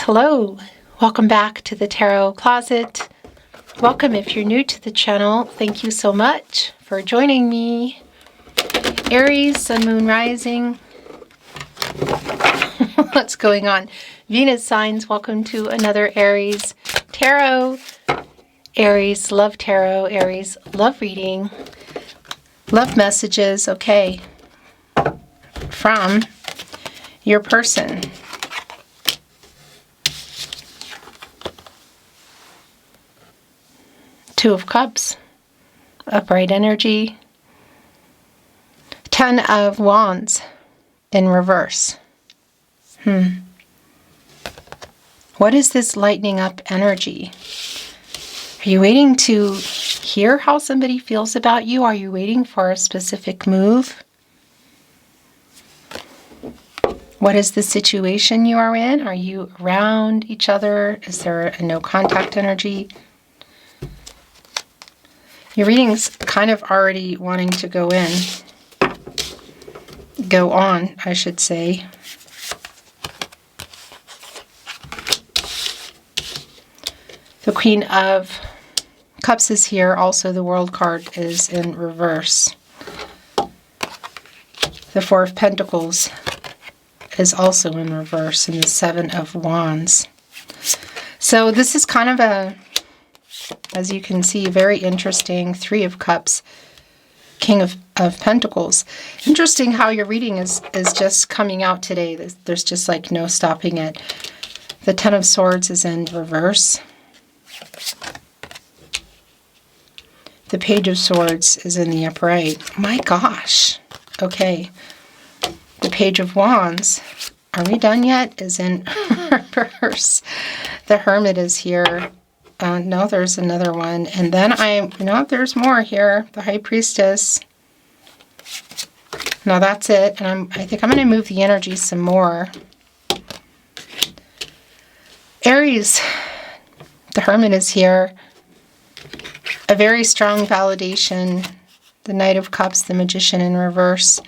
Hello, welcome back to the Tarot Closet. Welcome if you're new to the channel. Thank you so much for joining me. Aries, Sun, Moon, Rising. What's going on? Venus signs, welcome to another Aries Tarot. Aries, love tarot. Aries, love reading. Love messages, okay, from your person. Two of Cups, upright energy. 10 of Wands in reverse. What is this lightening up energy? Are you waiting to hear how somebody feels about you? Are you waiting for a specific move? What is the situation you are in? Are you around each other? Is there a no contact energy? Your reading's kind of already wanting to go on, I should say. The Queen of Cups is here. Also, the World card is in reverse. The Four of Pentacles is also in reverse, and the Seven of Wands. So this is kind of a, as you can see, very interesting. Three of Cups, King of Pentacles. Interesting how your reading is just coming out today. There's just like no stopping it. The Ten of Swords is in reverse. The Page of Swords is in the upright. My gosh. Okay. The Page of Wands, are we done yet? Is in reverse. The Hermit is here. No, there's another one. And then there's more here. The High Priestess. No, that's it. And I think I'm going to move the energy some more. Aries, the Hermit is here. A very strong validation. The Knight of Cups, the Magician in reverse.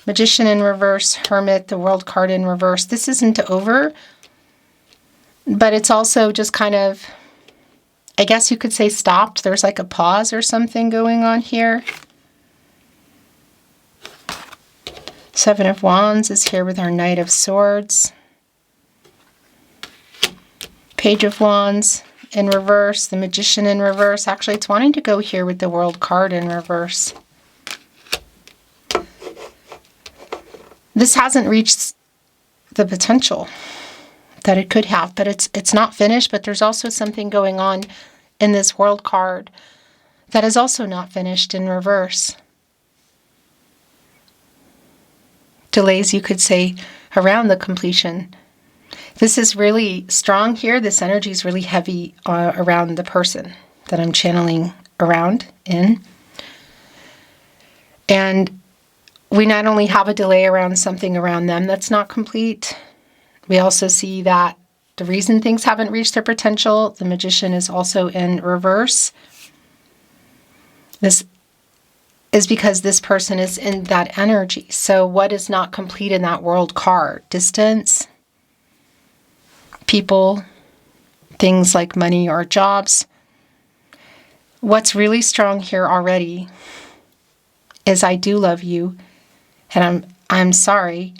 Magician in reverse, Hermit, the World card in reverse. This isn't over, but it's also just kind of, I guess you could say, stopped. There's like a pause or something going on here. Seven of Wands is here with our Knight of Swords. Page of Wands in reverse, the Magician in reverse. Actually, it's wanting to go here with the World card in reverse. This hasn't reached the potential that it could have, but it's not finished. But there's also something going on in this World card that is also not finished in reverse. Delays, you could say, around the completion. This is really strong here. This energy is really heavy around the person that I'm channeling around in. And we not only have a delay around something around them that's not complete, we also see that the reason things haven't reached their potential, the Magician is also in reverse. This is because this person is in that energy. So what is not complete in that World card? Distance, people, things like money or jobs. What's really strong here already is I do love you, and I'm sorry.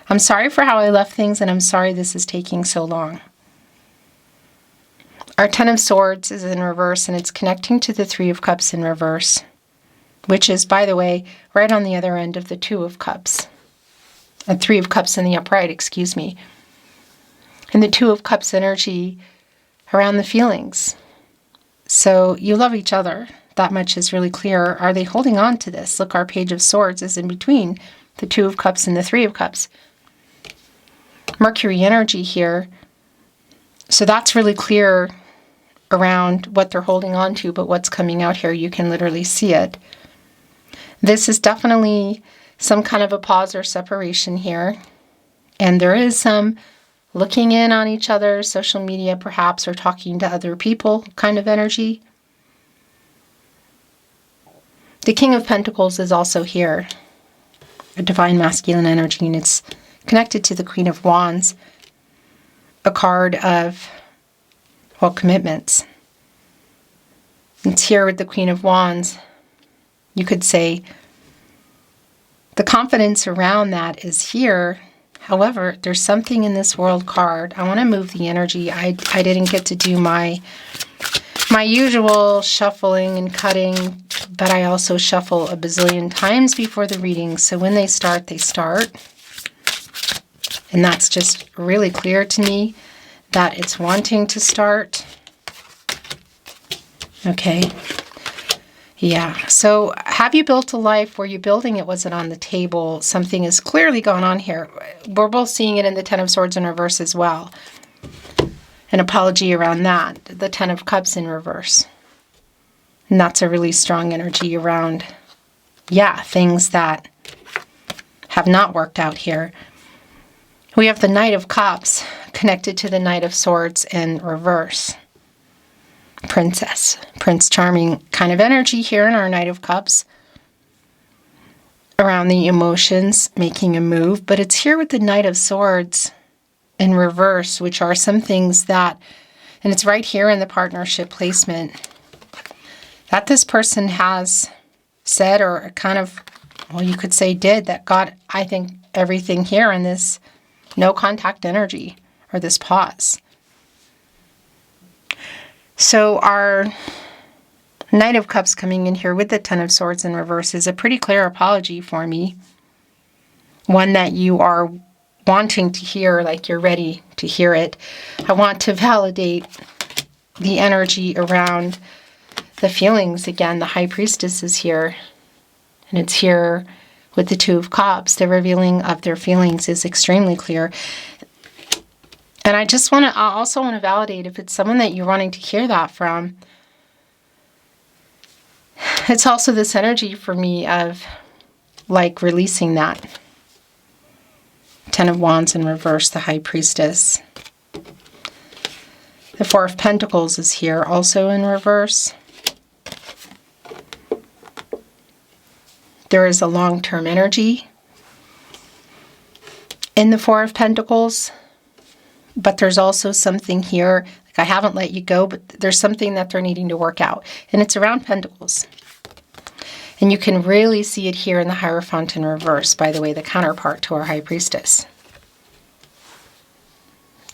I'm sorry for how I left things, and I'm sorry this is taking so long. Our Ten of Swords is in reverse, and it's connecting to the Three of Cups in reverse, which is, by the way, right on the other end of the Two of Cups. And Three of Cups in the upright, excuse me. And the Two of Cups energy around the feelings. So you love each other. That much is really clear. Are they holding on to this? Look, our Page of Swords is in between the Two of Cups and the Three of Cups. Mercury energy here. So that's really clear around what they're holding on to, but what's coming out here, you can literally see it. This is definitely some kind of a pause or separation here. And there is some looking in on each other, social media perhaps, or talking to other people kind of energy. The King of Pentacles is also here, a divine masculine energy, and it's connected to the Queen of Wands. a card of, well, commitments. It's here with the Queen of Wands. You could say the confidence around that is here. However, there's something in this World card. I want to move the energy. I didn't get to do my usual shuffling and cutting, but I also shuffle a bazillion times before the reading. So when they start, they start. And that's just really clear to me that it's wanting to start. Okay. Yeah. So have you built a life? Were you building it? Was it on the table? Something is clearly going on here. We're both seeing it in the Ten of Swords in reverse as well. An apology around that. The Ten of Cups in reverse. And that's a really strong energy around, yeah, things that have not worked out here. We have the Knight of Cups connected to the Knight of Swords in reverse. Princess, Prince Charming kind of energy here in our Knight of Cups. Around the emotions, making a move. But it's here with the Knight of Swords in reverse, which are some things that, and it's right here in the partnership placement, that this person has said or kind of, well, you could say did, that got, I think, everything here in this no contact energy or this pause. So our Knight of Cups coming in here with the Ten of Swords in reverse is a pretty clear apology for me. One that you are wanting to hear, like you're ready to hear it. I want to validate the energy around the feelings. Again, the High Priestess is here. And it's here with the Two of Cups. The revealing of their feelings is extremely clear. And I also want to validate if it's someone that you're wanting to hear that from. It's also this energy for me of like releasing that. Ten of Wands in reverse, the High Priestess. The Four of Pentacles is here also in reverse. There is a long-term energy in the Four of Pentacles. But there's also something here, like I haven't let you go, but there's something that they're needing to work out. And it's around Pentacles. And you can really see it here in the Hierophant in reverse, by the way, the counterpart to our High Priestess.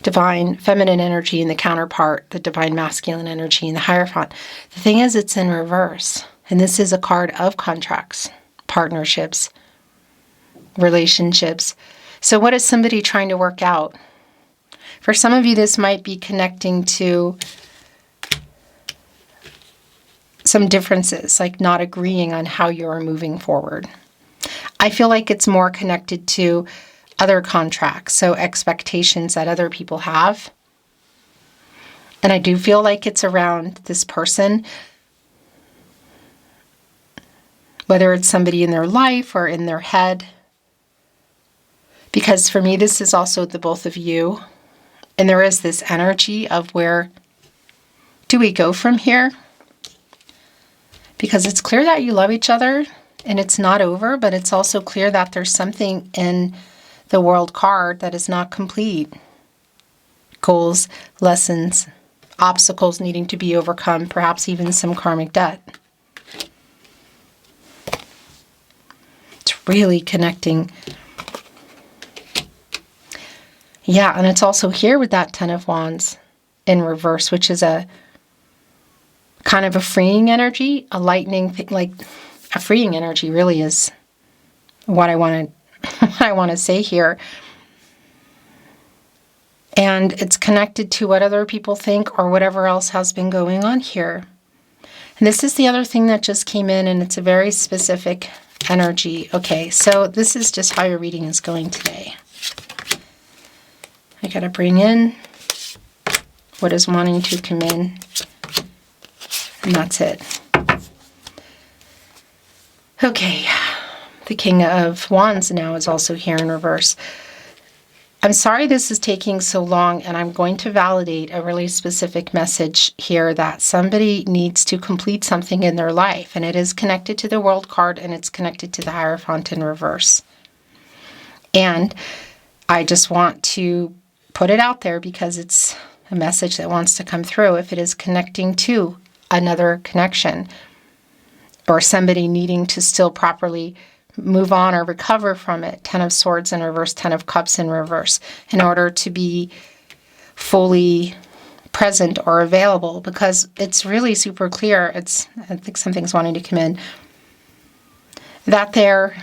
Divine feminine energy in the counterpart, the divine masculine energy in the Hierophant. The thing is, it's in reverse. And this is a card of contracts, partnerships, relationships. So what is somebody trying to work out? For some of you, this might be connecting to some differences, like not agreeing on how you're moving forward. I feel like it's more connected to other contracts, so expectations that other people have. And I do feel like it's around this person, whether it's somebody in their life or in their head. Because for me, this is also the both of you. And there is this energy of where do we go from here? Because it's clear that you love each other and it's not over, but it's also clear that there's something in the World card that is not complete. Goals, lessons, obstacles needing to be overcome, perhaps even some karmic debt. It's really connecting. Yeah, and it's also here with that Ten of Wands in reverse, which is a kind of a freeing energy, a lightning thing, like a freeing energy really is what I want to say here. And it's connected to what other people think or whatever else has been going on here. And this is the other thing that just came in, and it's a very specific energy. Okay, so this is just how your reading is going today. I gotta bring in what is wanting to come in, and that's it. Okay, the King of Wands now is also here in reverse. I'm sorry this is taking so long, and I'm going to validate a really specific message here that somebody needs to complete something in their life, and it is connected to the World card, and it's connected to the Hierophant in reverse. And I just want to put it out there because it's a message that wants to come through. If it is connecting to another connection or somebody needing to still properly move on or recover from it, 10 of Swords in reverse, 10 of Cups in reverse, in order to be fully present or available, because it's really super clear. I think something's wanting to come in, that they're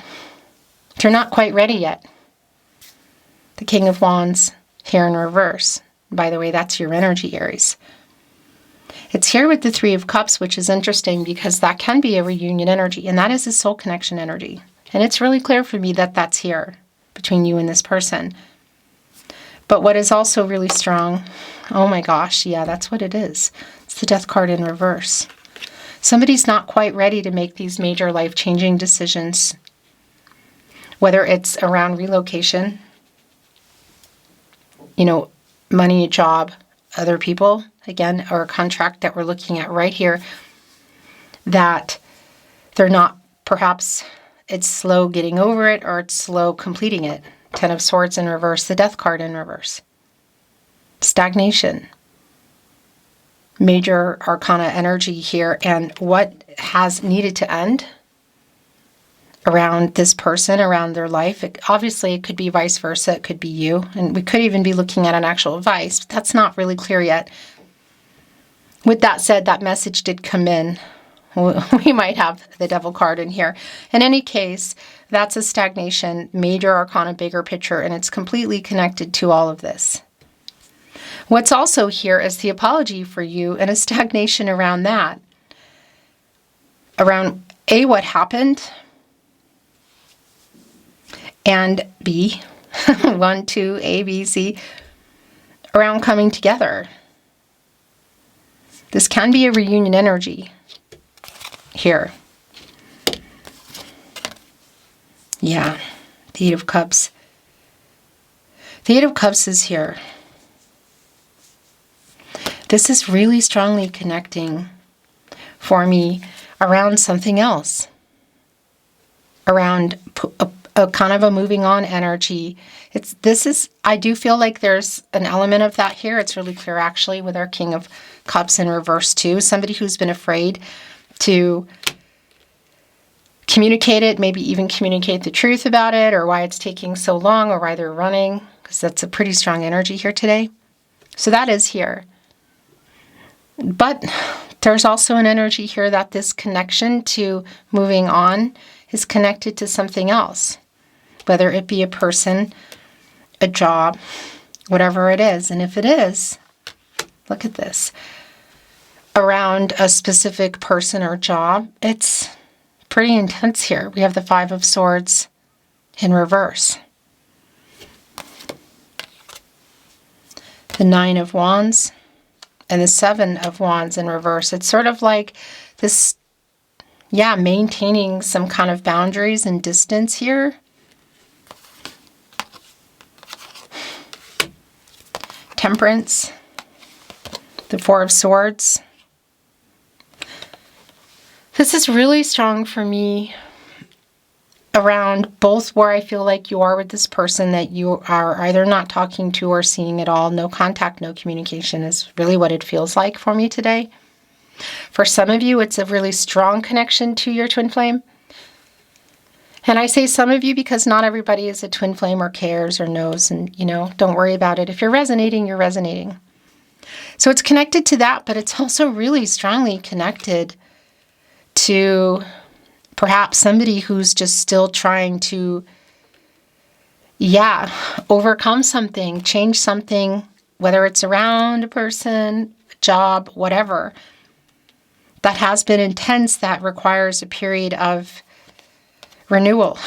not quite ready yet. The King of Wands here in reverse. By the way, that's your energy, Aries. It's here with the Three of Cups, which is interesting because that can be a reunion energy, and that is a soul connection energy. And it's really clear for me that that's here between you and this person. But what is also really strong, oh my gosh, yeah, that's what it is. It's the Death card in reverse. Somebody's not quite ready to make these major life-changing decisions, whether it's around relocation, money, job, other people, again, or a contract that we're looking at right here, that they're not, perhaps it's slow getting over it or it's slow completing it. 10 of Swords in reverse, the Death card in reverse. Stagnation. Major arcana energy here, and what has needed to end around this person, around their life. Obviously, it could be vice versa. It could be you. And we could even be looking at an actual advice, but that's not really clear yet. With that said, that message did come in. We might have the Devil card in here. In any case, that's a stagnation, major arcana, bigger picture, and it's completely connected to all of this. What's also here is the apology for you and a stagnation around that. Around A, what happened, and B, 1, 2, A, B, C, around coming together. This can be a reunion energy here. Yeah, the Eight of Cups. The Eight of Cups is here. This is really strongly connecting for me around something else. Around a kind of a moving on energy. I do feel like there's an element of that here. It's really clear actually with our King of Cups in reverse too. Somebody who's been afraid to communicate it, maybe even communicate the truth about it, or why it's taking so long, or why they're running, because that's a pretty strong energy here today. So that is here. But there's also an energy here that this connection to moving on is connected to something else, whether it be a person, a job, whatever it is. And if it is, look at this, around a specific person or job, it's pretty intense here. We have the Five of Swords in reverse. The Nine of Wands and the Seven of Wands in reverse. It's sort of like this, maintaining some kind of boundaries and distance here. Temperance. The Four of Swords. This is really strong for me around both where I feel like you are with this person that you are either not talking to or seeing at all. No contact, no communication is really what it feels like for me today. For some of you, it's a really strong connection to your twin flame. And I say some of you because not everybody is a twin flame or cares or knows, and don't worry about it. If you're resonating, you're resonating. So it's connected to that, but it's also really strongly connected to perhaps somebody who's just still trying to, overcome something, change something, whether it's around a person, a job, whatever, that has been intense, that requires a period of renewal.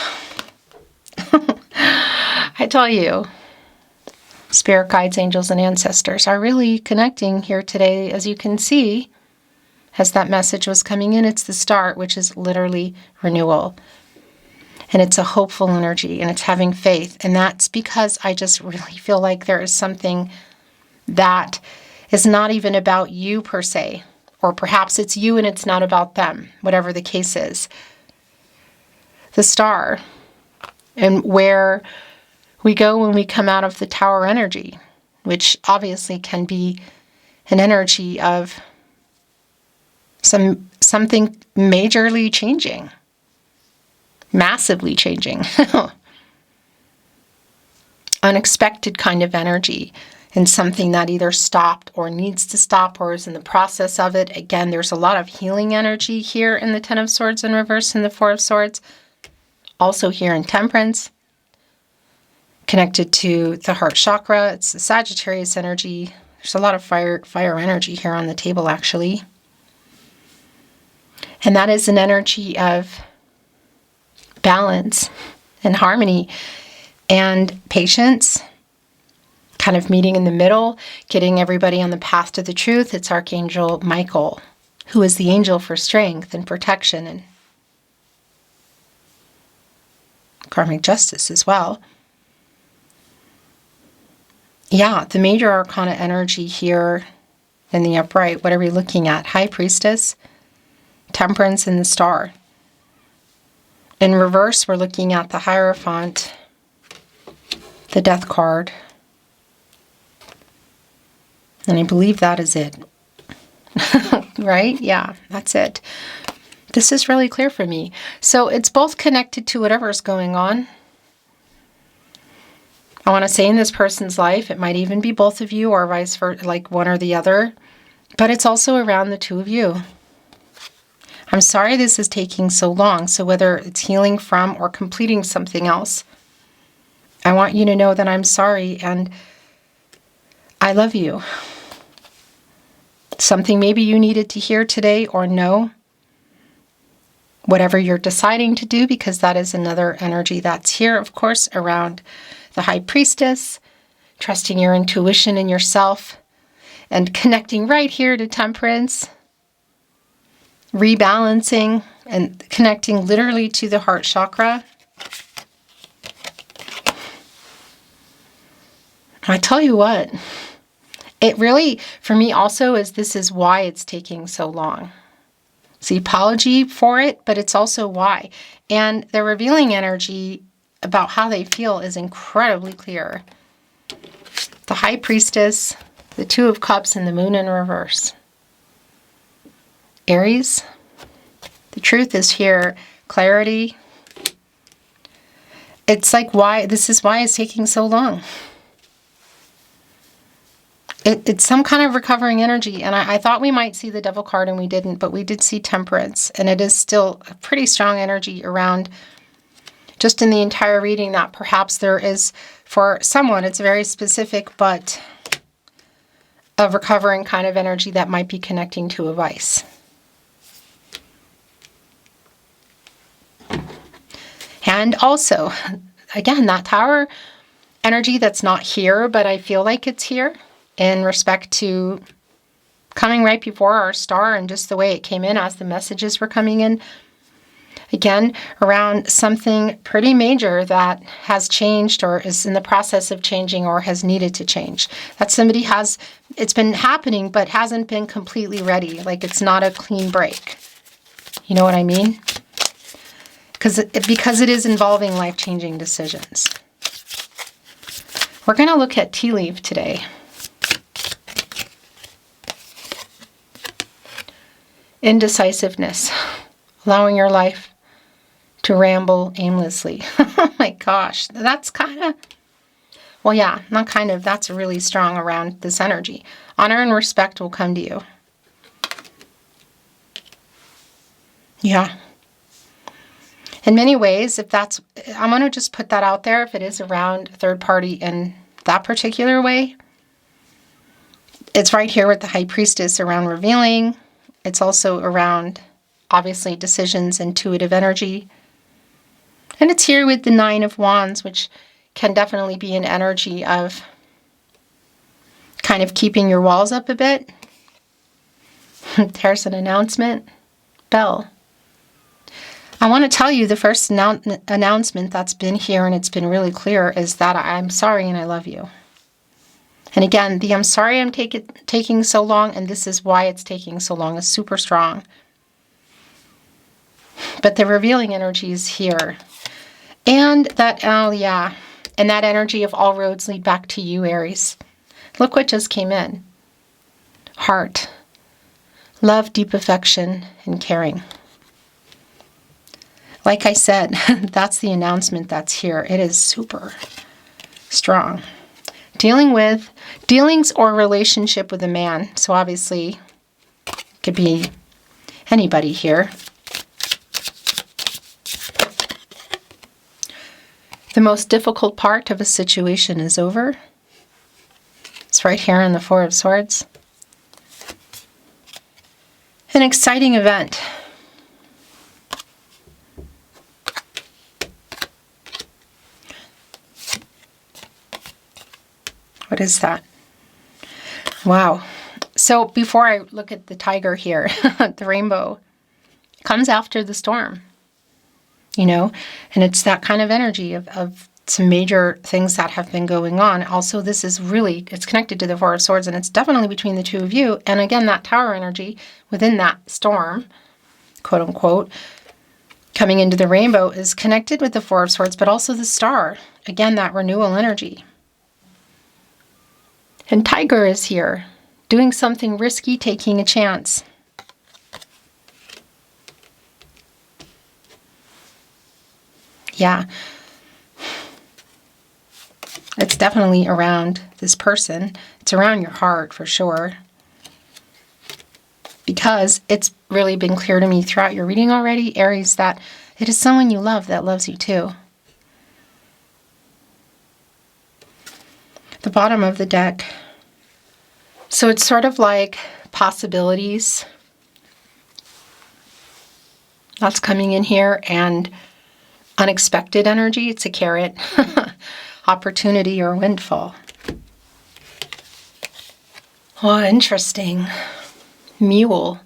I tell you, spirit guides, angels, and ancestors are really connecting here today, as you can see. As that message was coming in, it's the start, which is literally renewal. And it's a hopeful energy, and it's having faith. And that's because I just really feel like there is something that is not even about you per se. Or perhaps it's you and it's not about them, whatever the case is. The Star, and where we go when we come out of the Tower energy. which obviously can be an energy of something majorly changing, massively changing, unexpected kind of energy, and something that either stopped or needs to stop or is in the process of it. Again, there's a lot of healing energy here in the Ten of Swords in reverse and the Four of Swords. Also here in Temperance, connected to the heart chakra. It's the Sagittarius energy. There's a lot of fire energy here on the table, actually. And that is an energy of balance and harmony and patience, kind of meeting in the middle, getting everybody on the path to the truth. It's Archangel Michael, who is the angel for strength and protection and karmic justice as well. Yeah, the major arcana energy here in the upright, what are we looking at? High Priestess, Temperance, and the Star. In reverse, we're looking at the Hierophant, the Death card. And I believe that is it. Right? Yeah, that's it. This is really clear for me. So it's both connected to whatever's going on. I want to say in this person's life, it might even be both of you or vice versa, like one or the other. But it's also around the two of you. I'm sorry this is taking so long. So whether it's healing from or completing something else, I want you to know that I'm sorry and I love you. Something maybe you needed to hear today or know. Whatever you're deciding to do, because that is another energy that's here, of course, around the High Priestess, trusting your intuition and yourself, and connecting right here to Temperance, rebalancing and connecting literally to the heart chakra. I tell you what, it really, for me also, this is why it's taking so long. It's the apology for it, but it's also why. And the revealing energy about how they feel is incredibly clear. The High Priestess, the Two of Cups, and the Moon in reverse. Aries, the truth is here. Clarity. It's like this is why it's taking so long. It's some kind of recovering energy, and I thought we might see the Devil card, and we didn't, but we did see Temperance, and it is still a pretty strong energy around, just in the entire reading, that perhaps there is, for someone, it's very specific, but a recovering kind of energy that might be connecting to a vice. And also, again, that Tower energy that's not here, but I feel like it's here, in respect to coming right before our star and just the way it came in as the messages were coming in. Again, around something pretty major that has changed or is in the process of changing or has needed to change. That somebody it's been happening but hasn't been completely ready. Like it's not a clean break. You know what I mean? Because it is involving life-changing decisions. We're going to look at tea leaf today. Indecisiveness, allowing your life to ramble aimlessly. Oh my gosh, that's kind of, well, yeah, not kind of, that's really strong around this energy. Honor and respect will come to you. Yeah. In many ways, I'm going to just put that out there, if it is around a third party in that particular way. It's right here with the High Priestess around revealing. It's also around, obviously, decisions, intuitive energy. And it's here with the Nine of Wands, which can definitely be an energy of kind of keeping your walls up a bit. There's an announcement. Bell. I want to tell you the first announcement that's been here, and it's been really clear, is that I'm sorry and I love you. And again, the I'm sorry I'm taking so long, and this is why it's taking so long, is super strong. But the revealing energy is here. And that, oh yeah, and that energy of all roads lead back to you, Aries. Look what just came in. Heart. Love, deep affection, and caring. Like I said, that's the announcement that's here. It is super strong. Dealings or relationship with a man. So obviously, it could be anybody here. The most difficult part of a situation is over. It's right here in the Four of Swords. An exciting event. What is that? Wow. So before I look at the tiger here, the rainbow comes after the storm, you know, and it's that kind of energy of some major things that have been going on. Also, this is really, it's connected to the Four of Swords, and it's definitely between the two of you. And again, that tower energy within that storm, quote unquote, coming into the rainbow is connected with the Four of Swords, but also the star. Again, that renewal energy. And Tiger is here, doing something risky, taking a chance. Yeah. It's definitely around this person. It's around your heart for sure. Because it's really been clear to me throughout your reading already, Aries, that it is someone you love that loves you too. The bottom of the deck. So it's sort of like possibilities. That's coming in here, and unexpected energy. It's a carrot. Opportunity or windfall. Oh, interesting. Mule.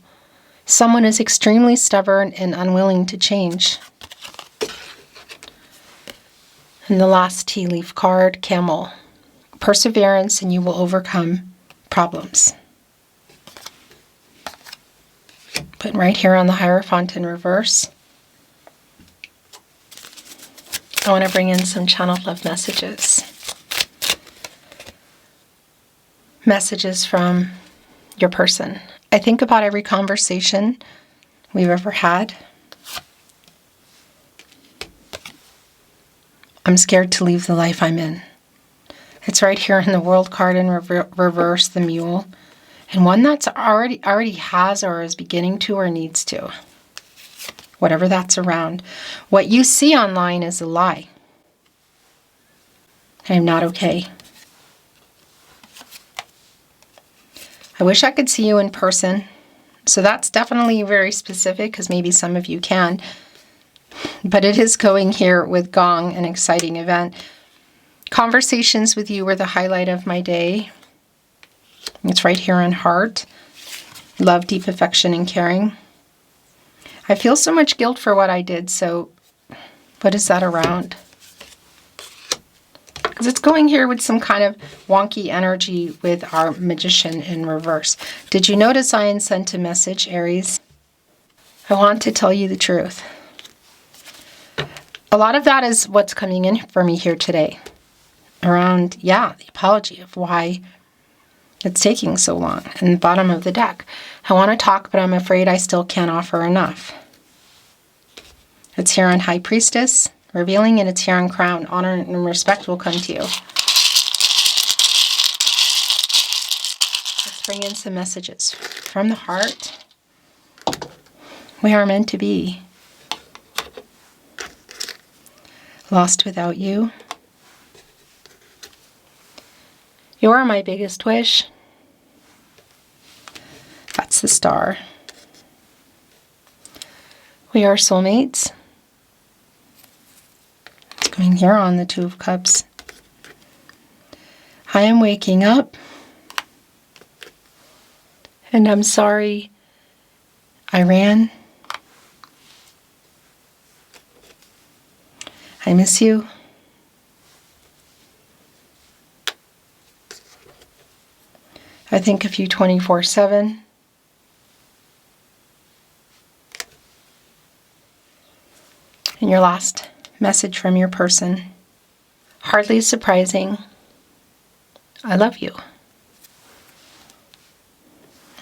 Someone is extremely stubborn and unwilling to change. And the last tea leaf card, Camel. Perseverance, and you will overcome problems. Put right here on the Hierophant in reverse. I want to bring in some channeled love messages. Messages from your person. I think about every conversation we've ever had. I'm scared to leave the life I'm in. It's right here in the World card in reverse, the Mule. And one that's already has or is beginning to or needs to. Whatever that's around. What you see online is a lie. I am not okay. I wish I could see you in person. So that's definitely very specific, because maybe some of you can. But it is going here with Gong, an exciting event. Conversations with you were the highlight of my day. It's right here in Heart. Love, deep affection, and caring. I feel so much guilt for what I did, so what is that around? Because it's going here with some kind of wonky energy with our Magician in reverse. Did you notice I sent a message, Aries? I want to tell you the truth. A lot of that is what's coming in for me here today. Around, yeah, the apology of why it's taking so long. And the bottom of the deck. I want to talk, but I'm afraid I still can't offer enough. It's here on High Priestess, revealing, and it's here on Crown. Honor and respect will come to you. Let's bring in some messages from the heart. We are meant to be. Lost without you. You are my biggest wish. That's the Star. We are soulmates. It's going here on the Two of Cups. I am waking up. And I'm sorry I ran. I miss you. I think of you 24/7. And your last message from your person. Hardly surprising. I love you.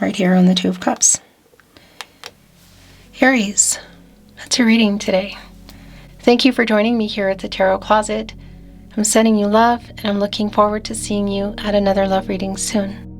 right here on the Two of Cups. Aries, that's your reading today. Thank you for joining me here at the Tarot Closet. I'm sending you love, and I'm looking forward to seeing you at another love reading soon.